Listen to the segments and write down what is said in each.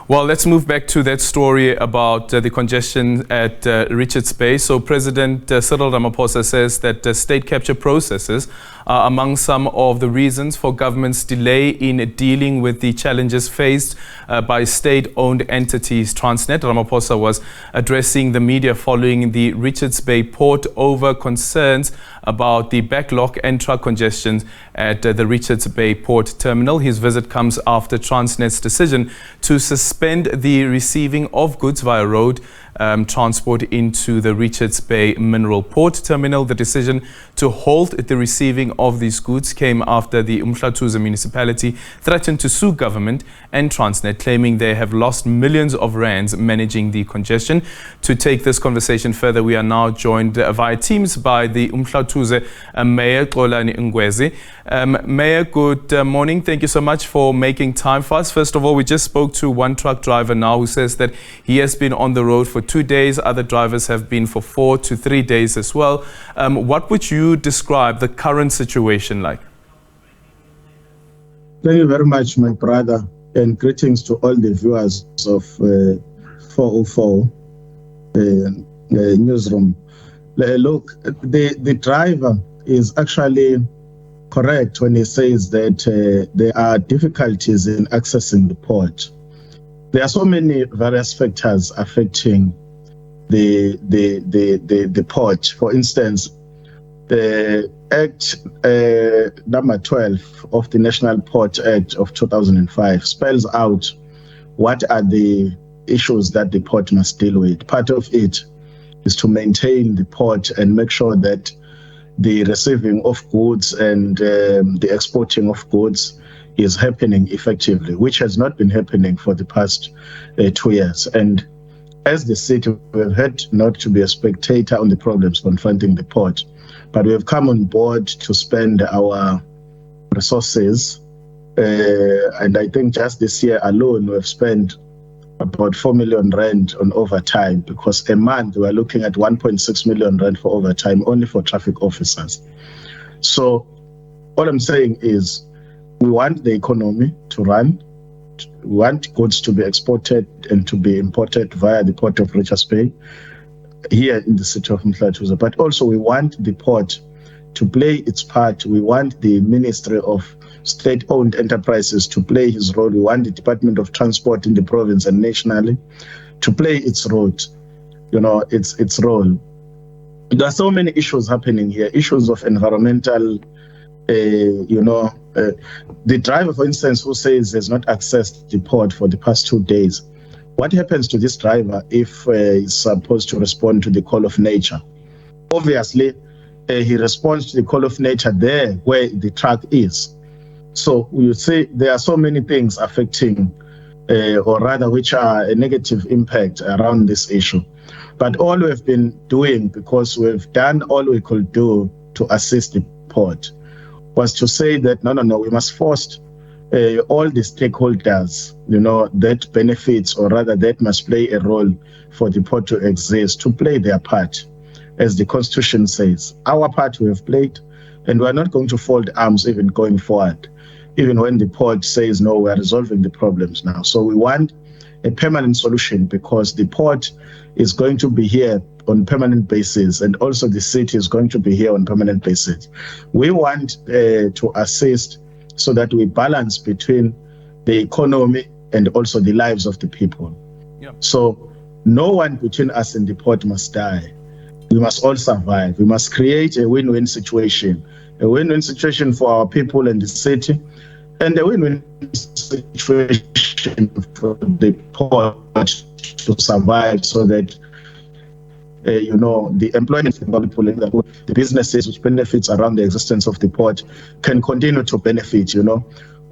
Well, let's move back to that story about the congestion at Richards Bay. So President Cyril Ramaphosa says that state capture processes are among some of the reasons for government's delay in dealing with the challenges faced by state-owned entities. Transnet. Ramaphosa was addressing the media following the Richards Bay port over concerns about the backlog and truck congestion at the Richards Bay port terminal. His visit comes after Transnet's decision to suspend the receiving of goods via road transport into the Richards Bay mineral port terminal. The decision to halt the receiving of these goods came after the uMhlathuze Municipality threatened to sue government and Transnet, claiming they have lost millions of rands managing the congestion. To take this conversation further, we are now joined via Teams by the uMhlathuze Mayor Xolani Ngwezi. Mayor, good morning. Thank you so much for making time for us. First of all, we just spoke to one truck driver now who says that he has been on the road for 2 days. Other drivers have been for 4 to 3 days as well. What would you describe the current situation like? Thank you very much, my brother, and greetings to all the viewers of 404 newsroom. Look, the driver is actually correct when he says that there are difficulties in accessing the port. There are so many various factors affecting the port. For instance, the Act number 12 of the National Port Act of 2005 spells out what are the issues that the port must deal with. Part of it is to maintain the port and make sure that the receiving of goods and the exporting of goods is happening effectively, which has not been happening for the past 2 years. And as the city, we've had not to be a spectator on the problems confronting the port, but we have come on board to spend our resources. And I think just this year alone, we've spent about 4 million rand on overtime, because a month we're looking at 1.6 million rand for overtime only for traffic officers. So all I'm saying is we want the economy to run. We want goods to be exported and to be imported via the port of Richards Bay here in the city of Mhlathuze. But also we want the port to play its part. We want the Ministry of State-owned enterprises to play his role. We want the Department of Transport in the province and nationally to play its role. Its role. There are so many issues happening here. Issues of environmental. The driver, for instance, who says has not accessed the port for the past 2 days. What happens to this driver if he's supposed to respond to the call of nature? Obviously, he responds to the call of nature there where the truck is. So we would say there are so many things affecting, or rather which are a negative impact around this issue. But all we've been doing, because we've done all we could do to assist the port, was to say that no, we must force all the stakeholders, that benefits, or rather that must play a role for the port to exist, to play their part. As the Constitution says, our part we have played, and we're not going to fold arms even going forward, even when the port says, no, we're resolving the problems now. So we want a permanent solution, because the port is going to be here on permanent basis, and also the city is going to be here on permanent basis. We want to assist so that we balance between the economy and also the lives of the people. Yeah. So no one between us and the port must die. We must all survive. We must create a win-win situation for our people and the city, and a win-win situation for the port to survive, so that the employment of people in the businesses which benefits around the existence of the port can continue to benefit. We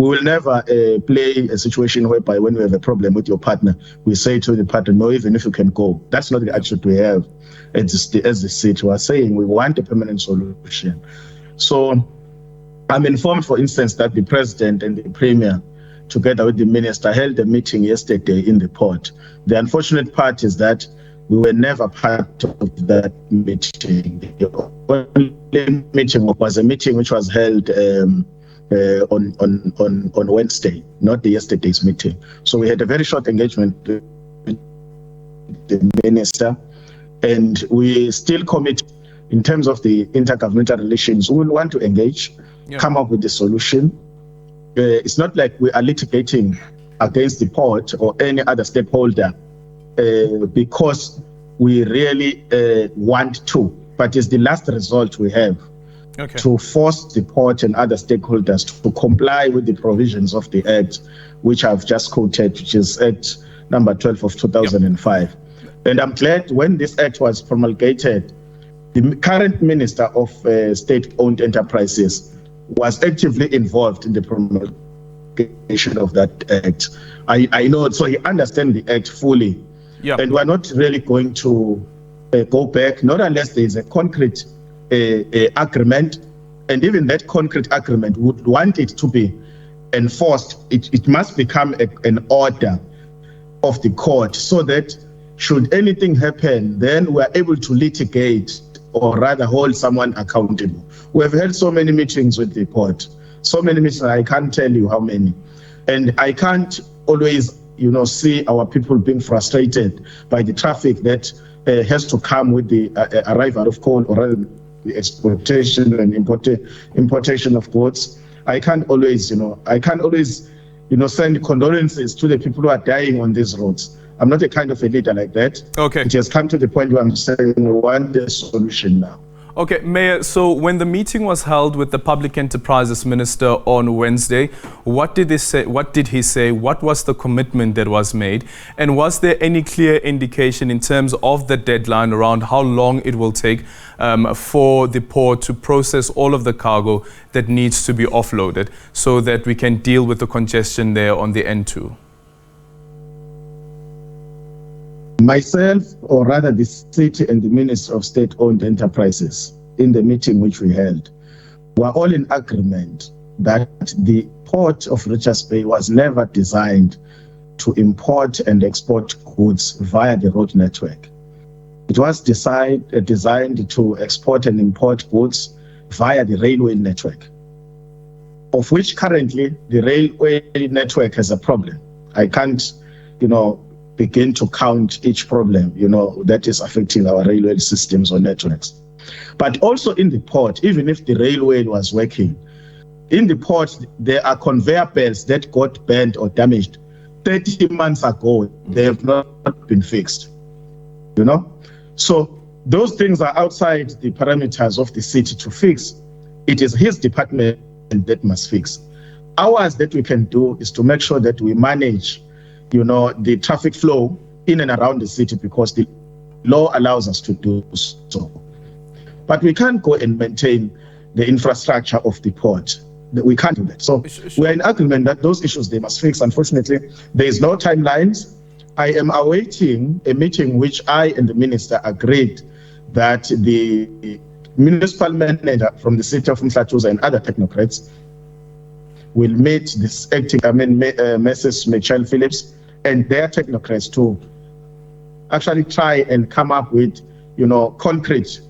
will never play a situation whereby when we have a problem with your partner, we say to the partner, no, even if you can go. That's not the attitude we have as the city. We are saying we want a permanent solution. So I'm informed, for instance, that the president and the premier, together with the minister, held a meeting yesterday in the port. The unfortunate part is that we were never part of that meeting. The only meeting was a meeting which was held on Wednesday, not the yesterday's meeting. So we had a very short engagement with the minister, and we still commit in terms of the intergovernmental relations. We will want to engage, come up with a solution. It's not like we are litigating against the port or any other stakeholder because we really want to, but it's the last resort we have to force the port and other stakeholders to comply with the provisions of the Act, which I've just quoted, which is Act number 12 of 2005. And I'm glad when this Act was promulgated, the current Minister of State-Owned Enterprises was actively involved in the promulgation of that Act. I know, so he understands the Act fully. And we're not really going to go back, not unless there is a concrete agreement, and even that concrete agreement would want it to be enforced. It must become an order of the court, so that should anything happen, then we are able to litigate or rather hold someone accountable. We have had so many meetings with the court, so many meetings, I can't tell you how many. And I can't always, see our people being frustrated by the traffic that has to come with the arrival of coal, or rather the exportation and importation of goods. I can't always, send condolences to the people who are dying on these roads. I'm not a kind of a leader like that. It has come to the point where I'm saying we want the solution now. Okay, Mayor, so when the meeting was held with the Public Enterprises Minister on Wednesday, what did he say? What was the commitment that was made? And was there any clear indication in terms of the deadline around how long it will take for the port to process all of the cargo that needs to be offloaded so that we can deal with the congestion there on the N2? Myself, or rather the city and the Minister of State-Owned Enterprises, in the meeting which we held, were all in agreement that the port of Richards Bay was never designed to import and export goods via the road network. It was designed to export and import goods via the railway network, of which currently the railway network has a problem. I can't, begin to count each problem, that is affecting our railway systems or networks. But also in the port, even if the railway was working, in the port, there are conveyor belts that got bent or damaged 30 months ago. They have not been fixed, So those things are outside the parameters of the city to fix. It is his department that must fix. Ours that we can do is to make sure that we manage the traffic flow in and around the city, because the law allows us to do so. But we can't go and maintain the infrastructure of the port. We can't do that. So we're in agreement that those issues they must fix. Unfortunately, there is no timelines. I am awaiting a meeting which I and the minister agreed that the municipal manager from the city of Mhlathuze and other technocrats will meet this Mrs. Michelle Phillips and their technocrats to actually try and come up with, concrete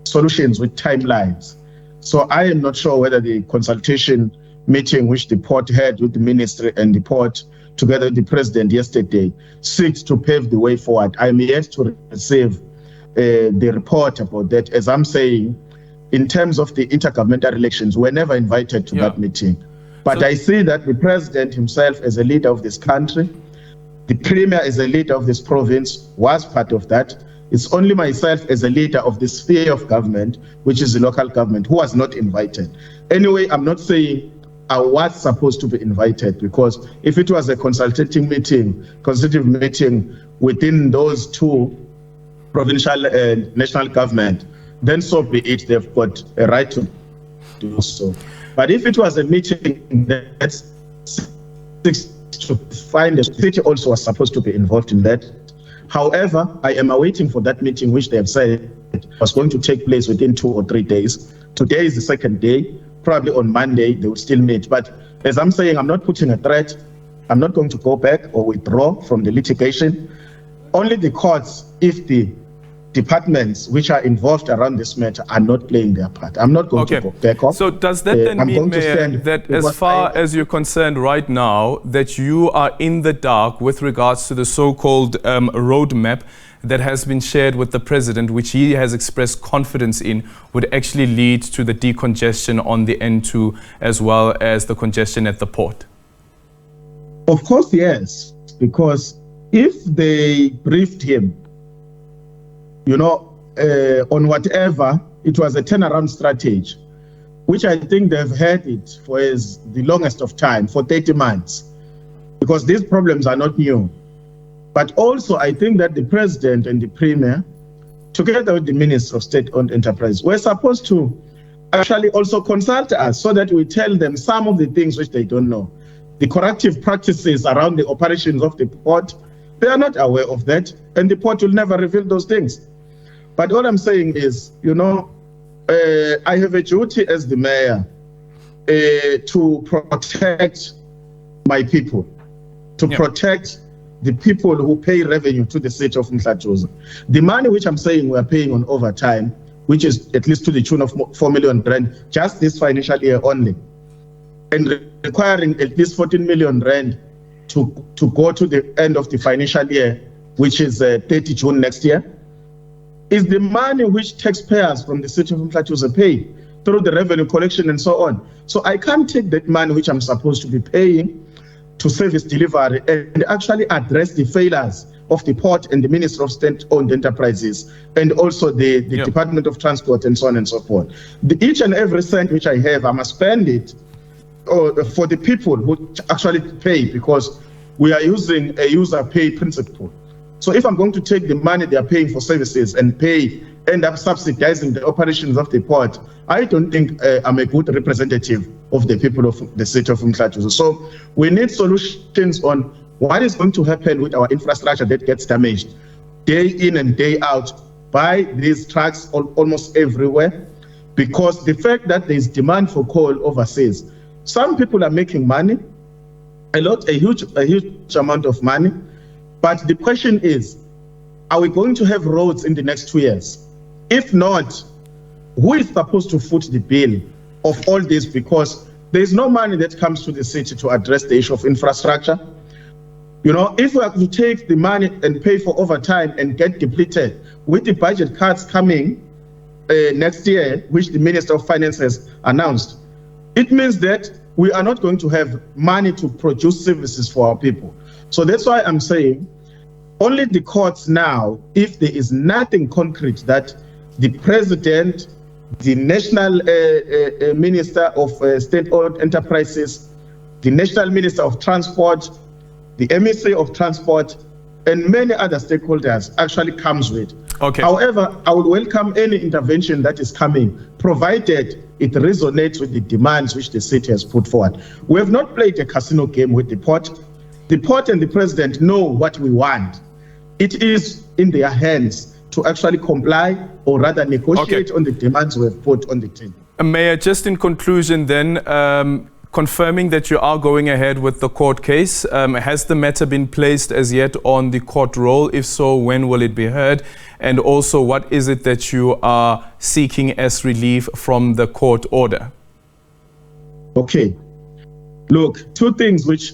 solutions with timelines. So I am not sure whether the consultation meeting which the port had with the ministry and the port together with the president yesterday seeks to pave the way forward. I'm yet to receive the report about that. As I'm saying, in terms of the intergovernmental relations, we're never invited to that meeting. But I see that the president himself, as a leader of this country, the premier as a leader of this province, was part of that. It's only myself as a leader of the sphere of government, which is the local government, who was not invited. Anyway, I'm not saying I was supposed to be invited, because if it was a consultative meeting within those two provincial and national government, then so be it. They've got a right to do so. But if it was a meeting that to find the city also was supposed to be involved in that. However, I am awaiting for that meeting, which they have said was going to take place within 2 or 3 days. Today is the second day. Probably on Monday, they will still meet. But as I'm saying, I'm not putting a threat. I'm not going to go back or withdraw from the litigation. Only the courts, if the departments which are involved around this matter are not playing their part. I'm not going to go back off. So does that then mean, Mayor, that as far as you're concerned right now, that you are in the dark with regards to the so-called roadmap that has been shared with the President, which he has expressed confidence in would actually lead to the decongestion on the N2 as well as the congestion at the port? Of course, yes, because if they briefed him, on whatever, it was a turnaround strategy, which I think they've had it for the longest of time, for 30 months, because these problems are not new. But also, I think that the President and the Premier, together with the Minister of State-Owned Enterprise, were supposed to actually also consult us so that we tell them some of the things which they don't know. The corrective practices around the operations of the port, they are not aware of that, and the port will never reveal those things. But what I'm saying is, I have a duty as the mayor to protect my people, to protect the people who pay revenue to the city of Mhlathuze. The money which I'm saying we are paying on overtime, which is at least to the tune of 4 million rand, just this financial year only, and requiring at least 14 million rand to go to the end of the financial year, which is 30 June next year, is the money which taxpayers from the city of Mhlathuze pay through the revenue collection and so on. So I can't take that money which I'm supposed to be paying to service delivery and actually address the failures of the port and the Ministry of State-Owned Enterprises and also the Department of Transport and so on and so forth. Each and every cent which I have, I must spend it for the people who actually pay, because we are using a user pay principle. So if I'm going to take the money they are paying for services and end up subsidizing the operations of the port, I don't think I'm a good representative of the people of the city of Mhlathuze. So we need solutions on what is going to happen with our infrastructure that gets damaged day in and day out by these trucks almost everywhere, because the fact that there is demand for coal overseas, some people are making money, a huge amount of money. But the question is, are we going to have roads in the next 2 years? If not, who is supposed to foot the bill of all this? Because there is no money that comes to the city to address the issue of infrastructure. If we have to take the money and pay for overtime and get depleted with the budget cuts coming next year, which the Minister of Finance has announced, it means that we are not going to have money to produce services for our people. So that's why I'm saying only the courts now, if there is nothing concrete that the President, the National Minister of State-Owned Enterprises, the National Minister of Transport, the MEC of Transport, and many other stakeholders actually comes with. Okay. However, I would welcome any intervention that is coming, provided it resonates with the demands which the city has put forward. We have not played a casino game with the port. The port and the President know what we want. It is in their hands to actually comply or rather negotiate on the demands we have put on the table. Mayor, just in conclusion then, confirming that you are going ahead with the court case, has the matter been placed as yet on the court roll? If so, when will it be heard? And also, what is it that you are seeking as relief from the court order? Okay. Look, two things which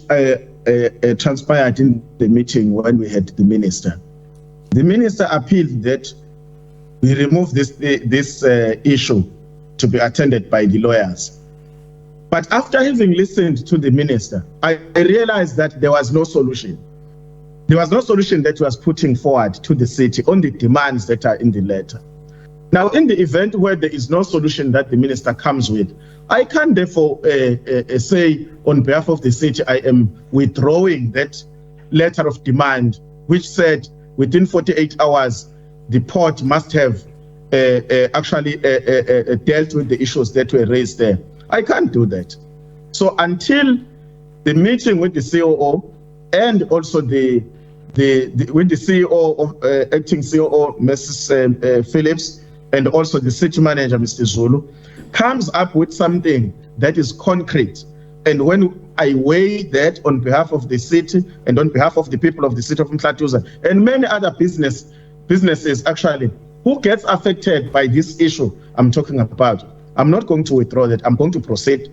transpired in the meeting when we had the minister. The minister appealed that we remove this issue to be attended by the lawyers. But after having listened to the minister, I realized that there was no solution. There was no solution that was putting forward to the city on the demands that are in the letter. Now, in the event where there is no solution that the minister comes with, I can therefore say on behalf of the city, I am withdrawing that letter of demand, which said within 48 hours, the port must have actually dealt with the issues that were raised there. I can't do that. So until the meeting with the COO and also with the CEO of acting COO, Mrs. Phillips, and also the city manager, Mr. Zulu, comes up with something that is concrete. And when I weigh that on behalf of the city and on behalf of the people of the city of Mhlathuze and many other businesses actually who gets affected by this issue I'm talking about, I'm not going to withdraw that. I'm going to proceed.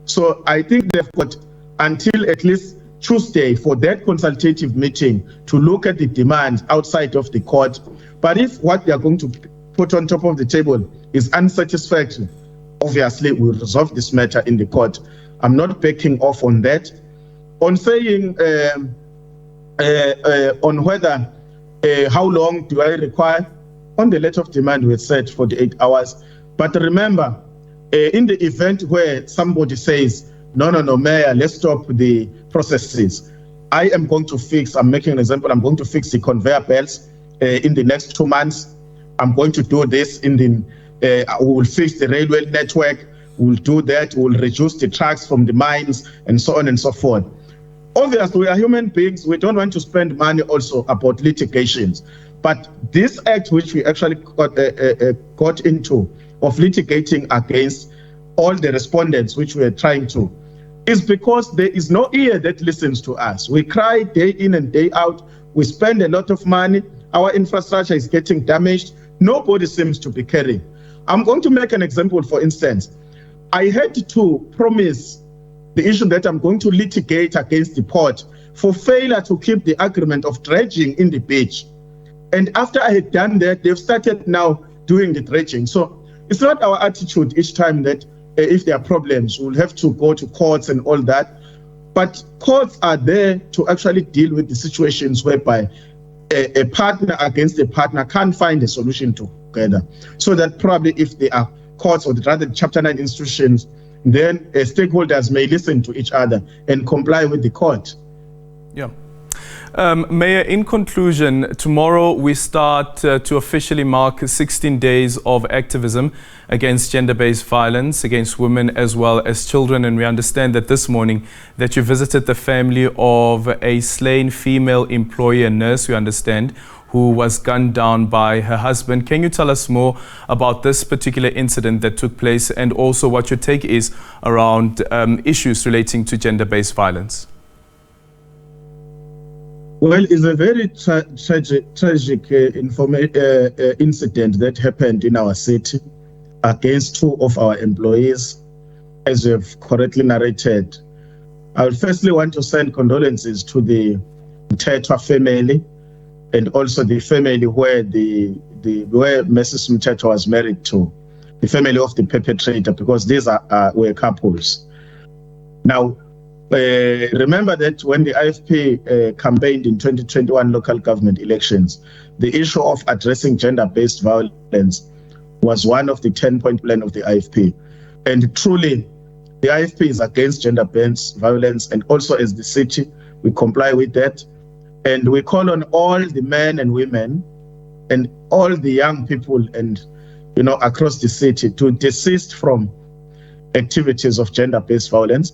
So I think they've got until at least Tuesday for that consultative meeting to look at the demands outside of the court. But if what they are going to put on top of the table is unsatisfactory, obviously we'll resolve this matter in the court. I'm not backing off on that. On saying on whether how long do I require, on the letter of demand we had said 48 hours. But remember, in the event where somebody says, no, Mayor, let's stop the processes, I am going to fix, I'm making an example, I'm going to fix the conveyor belts in the next 2 months. I'm going to do this in the, we will fix the railway network, we'll do that, we'll reduce the trucks from the mines, and so on and so forth. Obviously, we are human beings, we don't want to spend money also about litigations. But this act which we actually got into of litigating against all the respondents which we are trying to, is because there is no ear that listens to us. We cry day in and day out. We spend a lot of money. Our infrastructure is getting damaged. Nobody seems to be caring. I'm going to make an example, for instance. I had to promise the issue that I'm going to litigate against the port for failure to keep the agreement of dredging in the beach. And after I had done that, they've started now doing the dredging. So it's not our attitude each time that if there are problems, we'll have to go to courts and all that. But courts are there to actually deal with the situations whereby a partner against a partner can't find a solution together. So that probably if there are courts or rather Chapter 9 institutions, then stakeholders may listen to each other and comply with the court. Yeah. Mayor, in conclusion, tomorrow we start to officially mark 16 days of activism against gender-based violence against women as well as children. And we understand that this morning that you visited the family of a slain female employee and nurse, we understand, who was gunned down by her husband. Can you tell us more about this particular incident that took place and also what your take is around issues relating to gender-based violence? Well, it's a very tragic incident that happened in our city against 2 of our employees, as you have correctly narrated. I would firstly want to send condolences to the Mhlathuze family and also the family where where Mrs. Mhlathuze was married to, the family of the perpetrator, because these were couples. Now, remember that when the IFP campaigned in 2021 local government elections, the issue of addressing gender-based violence was one of the 10-point plan of the IFP. And truly, the IFP is against gender-based violence, and also as the city, we comply with that. And we call on all the men and women and all the young people and, across the city to desist from activities of gender-based violence.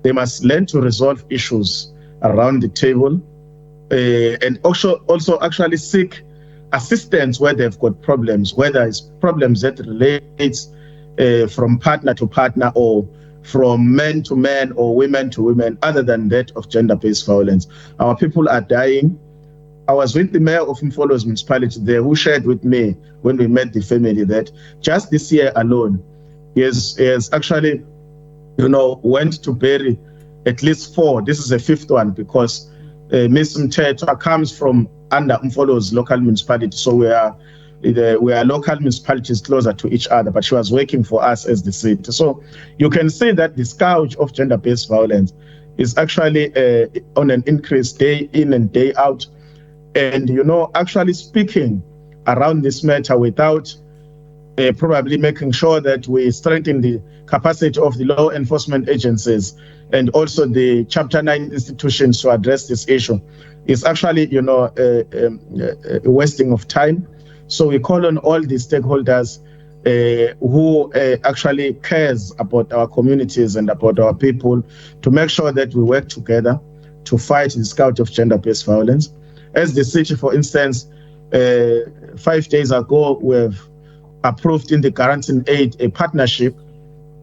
They must learn to resolve issues around the table and also actually seek assistance where they've got problems, whether it's problems that relates from partner to partner or from men to men or women to women, other than that of gender-based violence. Our people are dying. I was with the mayor of uMhlathuze Municipality there, who shared with me when we met the family that just this year alone, he has actually went to bury at least 4. This is the 5th one because Ms. Mhlathuze comes from under uMhlathuze local municipality. So we are local municipalities closer to each other, but she was working for us as the city. So you can see that the scourge of gender-based violence is actually on an increase day in and day out. And, actually speaking around this matter without probably making sure that we strengthen the capacity of the law enforcement agencies and also the Chapter 9 institutions to address this issue is actually, a wasting of time. So we call on all the stakeholders who actually cares about our communities and about our people to make sure that we work together to fight the scourge of gender-based violence. As the city, for instance, 5 days ago, we have approved in the Guaranteed Aid a partnership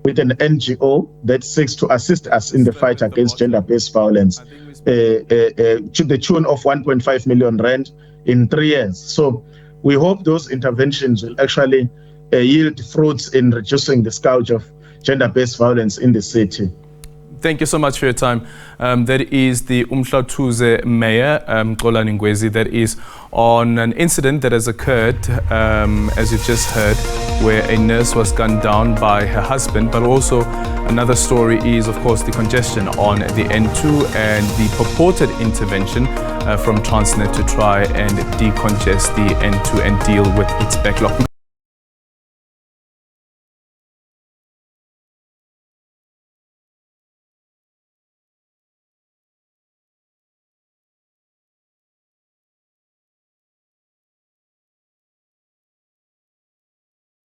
with an NGO that seeks to assist us in the fight against gender-based violence to the tune of 1.5 million rand in 3 years. So We hope those interventions will actually yield fruits in reducing the scourge of gender-based violence in the city. Thank you so much for your time. That is the uMhlathuze Mayor, Xolani Ngwezi, that is on an incident that has occurred, as you've just heard, where a nurse was gunned down by her husband. But also another story is, of course, the congestion on the N2 and the purported intervention from Transnet to try and decongest the N2 and deal with its backlog.